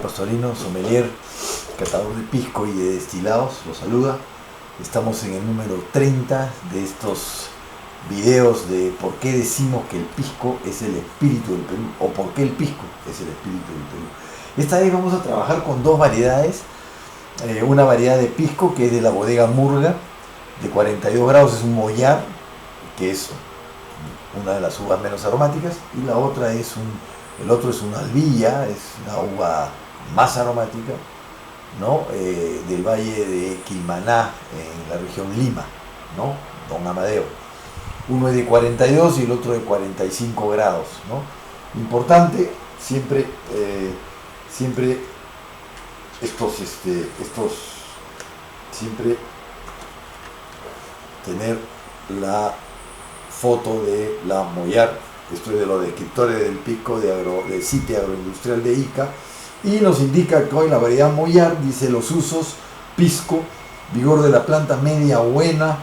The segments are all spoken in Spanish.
Pastorino, sommelier, catador de pisco y de destilados, los saluda. Estamos en el número 30 de estos videos de por qué decimos que el pisco es el espíritu del Perú, o por qué el pisco es el espíritu del Perú. Esta vez vamos a trabajar con dos variedades. Una variedad de pisco que es de la bodega Murga, de 42 grados, es un Mollar, que es una de las uvas menos aromáticas, y la otra es el otro es una Albilla, es una uva más aromática, ¿no? Del valle de Quilmaná, en la región Lima, ¿no? Don Amadeo. Uno es de 42 y el otro de 45 grados, ¿no? Importante siempre siempre tener la foto de la Mollar. Esto es de los descriptores del pisco del sitio agroindustrial de Ica, y nos indica que hoy la variedad Mollar dice los usos: pisco, vigor de la planta media buena,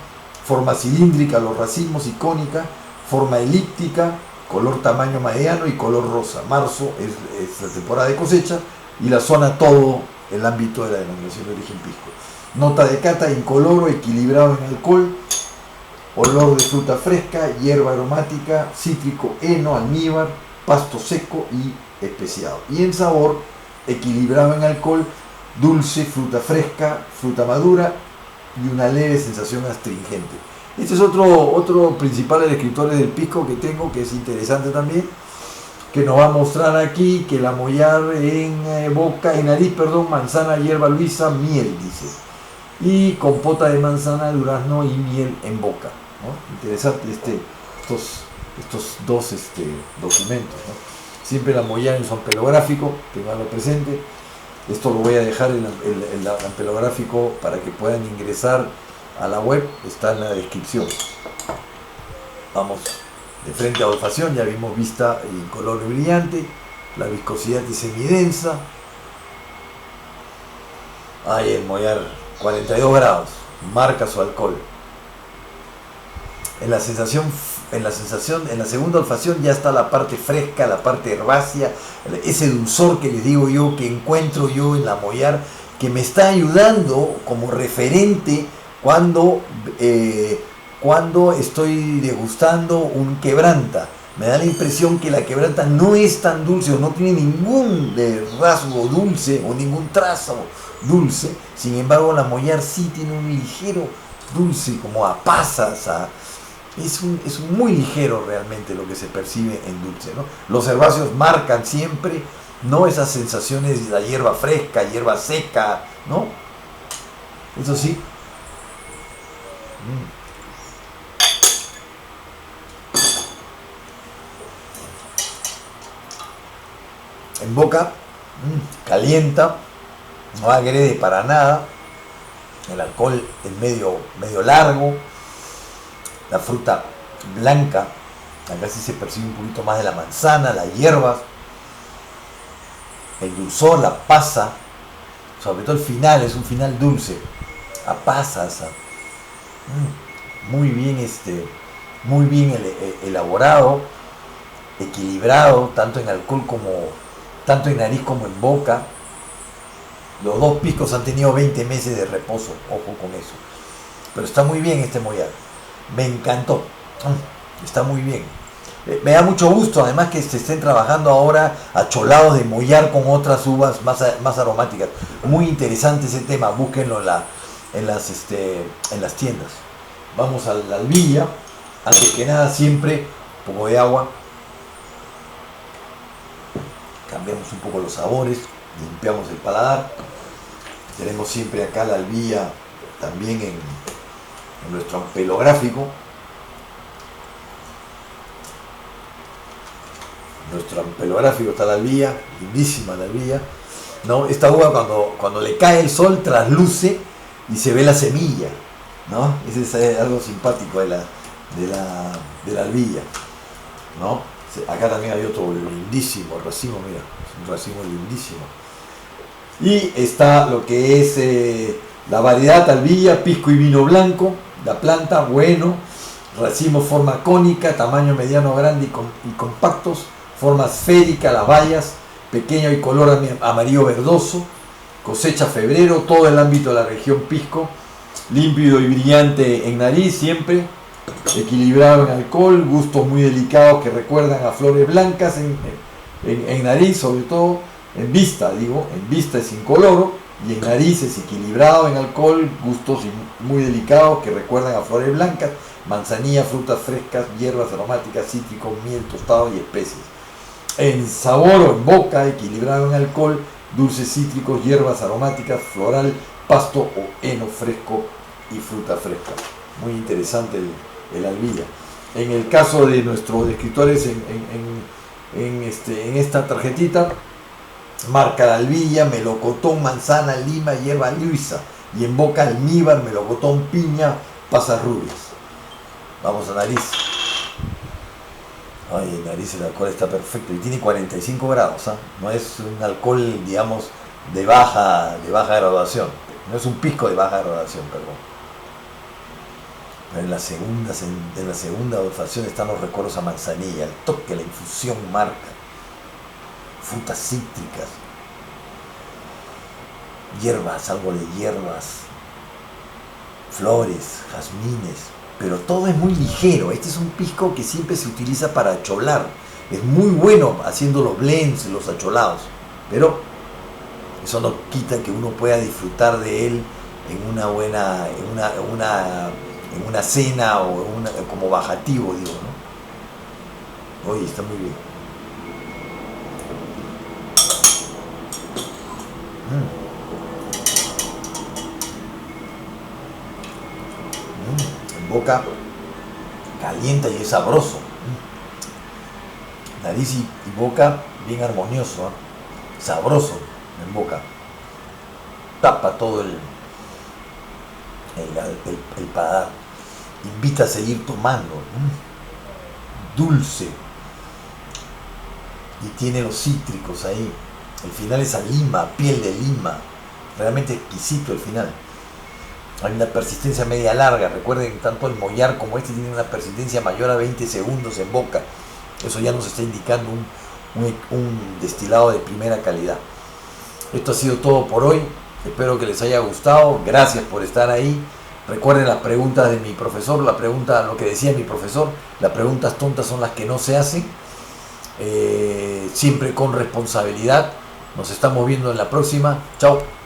forma cilíndrica, los racimos y cónica, forma elíptica, color tamaño mediano y color rosa. Marzo es la temporada de cosecha y la zona todo el ámbito de la denominación de origen pisco. Nota de cata: incoloro, equilibrado en alcohol, olor de fruta fresca, hierba aromática, cítrico, heno, almíbar, pasto seco y especiado. Y en sabor, equilibrado en alcohol, dulce, fruta fresca, fruta madura y una leve sensación astringente. Este es otro principal de los escritores del pisco que tengo, que es interesante también, que nos va a mostrar aquí que la Mollar en nariz, manzana, hierba luisa, miel, dice, y compota de manzana, durazno y miel en boca, ¿no? Interesante estos dos documentos, ¿no? Siempre la Mollar en su ampelográfico, tenganlo presente. Esto lo voy a dejar en el ampelográfico para que puedan ingresar a la web, está en la descripción. Vamos de frente a olfacción, ya vimos vista y color brillante, la viscosidad es semidensa. Ahí el Mollar, 42 grados, marca su alcohol. En la segunda olfacción ya está la parte fresca, la parte herbácea, ese dulzor que les digo yo, que encuentro yo en la Mollar, que me está ayudando como referente cuando estoy degustando un quebranta. Me da la impresión que la quebranta no es tan dulce, o no tiene ningún rasgo dulce o ningún trazo dulce. Sin embargo, la Mollar sí tiene un ligero dulce, como a pasas, es muy ligero realmente lo que se percibe en dulce, ¿no? Los herbáceos marcan siempre, ¿no? Esas sensaciones de la hierba fresca, hierba seca, ¿no? Eso sí. En boca, calienta, no agrede para nada, el alcohol es medio largo, la fruta blanca, acá sí se percibe un poquito más de la manzana, las hierbas, el dulzor, la pasa, sobre todo el final, es un final dulce, a pasas, muy bien elaborado, equilibrado, tanto en alcohol tanto en nariz como en boca. Los dos piscos han tenido 20 meses de reposo, ojo con eso, pero está muy bien este Mollar. Me encantó, está muy bien. Me da mucho gusto además que se estén trabajando ahora acholados de Mollar con otras uvas más aromáticas. Muy interesante ese tema, búsquenlo en las tiendas. Vamos a la Albilla. Antes que nada, siempre un poco de agua. Cambiamos un poco los sabores, limpiamos el paladar. Tenemos siempre acá la Albilla también en nuestro ampelográfico. Nuestro ampelográfico está la Albilla, lindísima la Albilla, ¿no? Esta uva cuando le cae el sol trasluce y se ve la semilla, ¿no? Ese es algo simpático de la Albilla, ¿no? Acá también hay otro lindísimo racimo, mira, es un racimo lindísimo. Y está lo que es la variedad Albilla, pisco y vino blanco. La planta, bueno, racimo forma cónica, tamaño mediano grande y compactos, forma esférica, las bayas, pequeño y color amarillo verdoso, cosecha febrero, todo el ámbito de la región Pisco, límpido y brillante en nariz siempre, equilibrado en alcohol, gustos muy delicados que recuerdan a flores blancas en nariz, sobre todo en vista, en vista es incoloro y en nariz es equilibrado en alcohol, gustos muy delicados que recuerdan a flores blancas, manzanilla, frutas frescas, hierbas aromáticas, cítricos, miel, tostado y especies. En sabor o en boca, equilibrado en alcohol, dulces cítricos, hierbas aromáticas, floral, pasto o heno fresco y fruta fresca. Muy interesante el albilla. En el caso de nuestros descriptores en esta tarjetita, marca la albilla, melocotón, manzana, lima, hierba luisa. Y en boca almíbar, melocotón, piña, pasas rubias. Vamos a nariz. Ay, nariz, el alcohol está perfecto y tiene 45 grados, ¿eh? No es un alcohol, digamos, de baja graduación. No es un pisco de baja graduación, perdón. Pero en la segunda olfacción están los recuerdos a manzanilla, el toque, la infusión marca, frutas cítricas, hierbas, algo de hierbas, flores, jazmines, pero todo es muy ligero. Este es un pisco que siempre se utiliza para acholar, es muy bueno haciendo los blends, los acholados, pero eso no quita que uno pueda disfrutar de él en una buena, en una cena o como bajativo, digo, ¿no? Oye, está muy bien. En boca calienta y es sabroso. Nariz y boca bien armonioso, ¿eh? Sabroso en boca. Tapa todo el paladar. Invita a seguir tomando. Dulce. Y tiene los cítricos ahí. El final es a lima, piel de lima. Realmente exquisito el final. Hay una persistencia media larga. Recuerden que tanto el Moyar como este tiene una persistencia mayor a 20 segundos en boca. Eso ya nos está indicando un destilado de primera calidad. Esto ha sido todo por hoy. Espero que les haya gustado. Gracias por estar ahí. Recuerden las preguntas de mi profesor. Lo que decía mi profesor. Las preguntas tontas son las que no se hacen. Siempre con responsabilidad. Nos estamos viendo en la próxima. Chao.